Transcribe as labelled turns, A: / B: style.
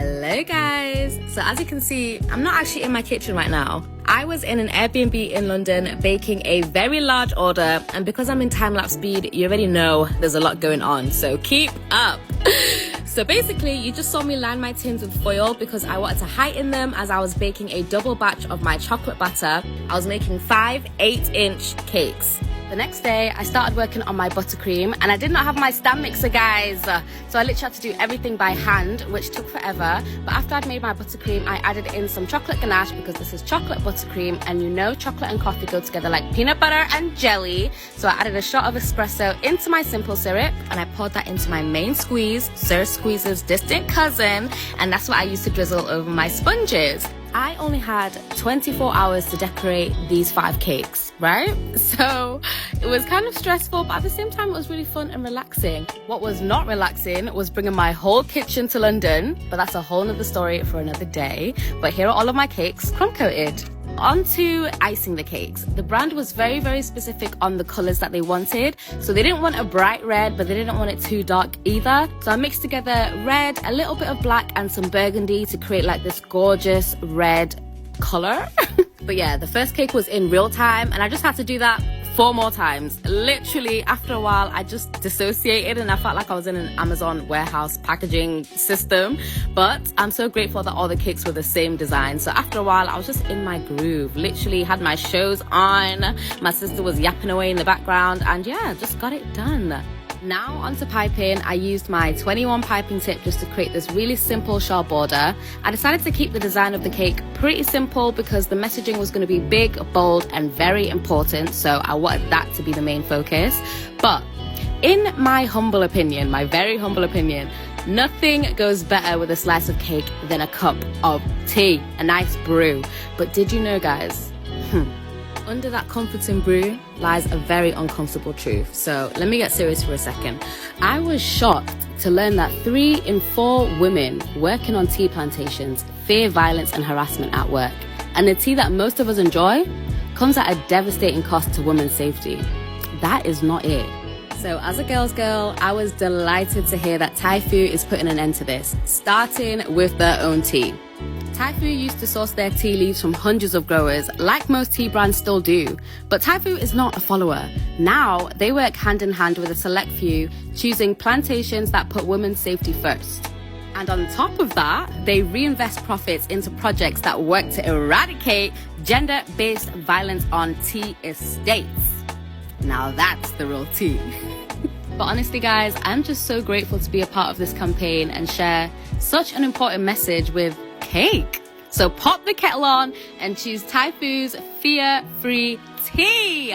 A: Hello guys! So as you can see, I'm not actually in my kitchen right now. I was in an Airbnb in London baking a very large order, and because I'm in time-lapse speed, you already know there's a lot going on, so keep up! So basically, you just saw me line my tins with foil because I wanted to heighten them as I was baking a double batch of my chocolate batter. I was making 5 8-inch cakes. The next day, I started working on my buttercream, and I did not have my stand mixer, guys. So I literally had to do everything by hand, which took forever. But after I'd made my buttercream, I added in some chocolate ganache because this is chocolate buttercream, and you know chocolate and coffee go together like peanut butter and jelly. So I added a shot of espresso into my simple syrup, and I poured that into my main squeeze, Sir Squeeze's distant cousin, and that's what I used to drizzle over my sponges. I only had 24 hours to decorate these 5 cakes, right? So it was kind of stressful, but at the same time, it was really fun and relaxing. What was not relaxing was bringing my whole kitchen to London, but that's a whole nother story for another day. But here are all of my cakes crumb coated. On to icing the cakes. The brand was very specific on the colors that they wanted. So they didn't want a bright red, but they didn't want it too dark either. So I mixed together red, a little bit of black, and some burgundy to create like this gorgeous red color. But yeah, the first cake was in real time, and I just had to do that 4 more times. Literally, after a while, I just dissociated and I felt like I was in an Amazon warehouse packaging system. But I'm so grateful that all the cakes were the same design. So after a while, I was just in my groove. Literally had my shows on. My sister was yapping away in the background, and yeah, just got it done. Now onto piping. I used my 21 piping tip just to create this really simple shell border. I decided to keep the design of the cake pretty simple because the messaging was going to be big, bold, and very important, so I wanted that to be the main focus. But in my humble opinion, my very humble opinion, nothing goes better with a slice of cake than a cup of tea, a nice brew. But did you know, guys, under that comforting brew lies a very uncomfortable truth. So let me get serious for a second. I was shocked to learn that 3 in 4 women working on tea plantations fear violence and harassment at work. And the tea that most of us enjoy comes at a devastating cost to women's safety. That is not it. So as a girl's girl, I was delighted to hear that Typhoo is putting an end to this, starting with their own tea. Typhoo used to source their tea leaves from hundreds of growers, like most tea brands still do. But Typhoo is not a follower. Now, they work hand in hand with a select few, choosing plantations that put women's safety first. And on top of that, they reinvest profits into projects that work to eradicate gender-based violence on tea estates. Now that's the real tea. But honestly, guys, I'm just so grateful to be a part of this campaign and share such an important message with cake. So pop the kettle on and choose Typhoo's fear-free tea.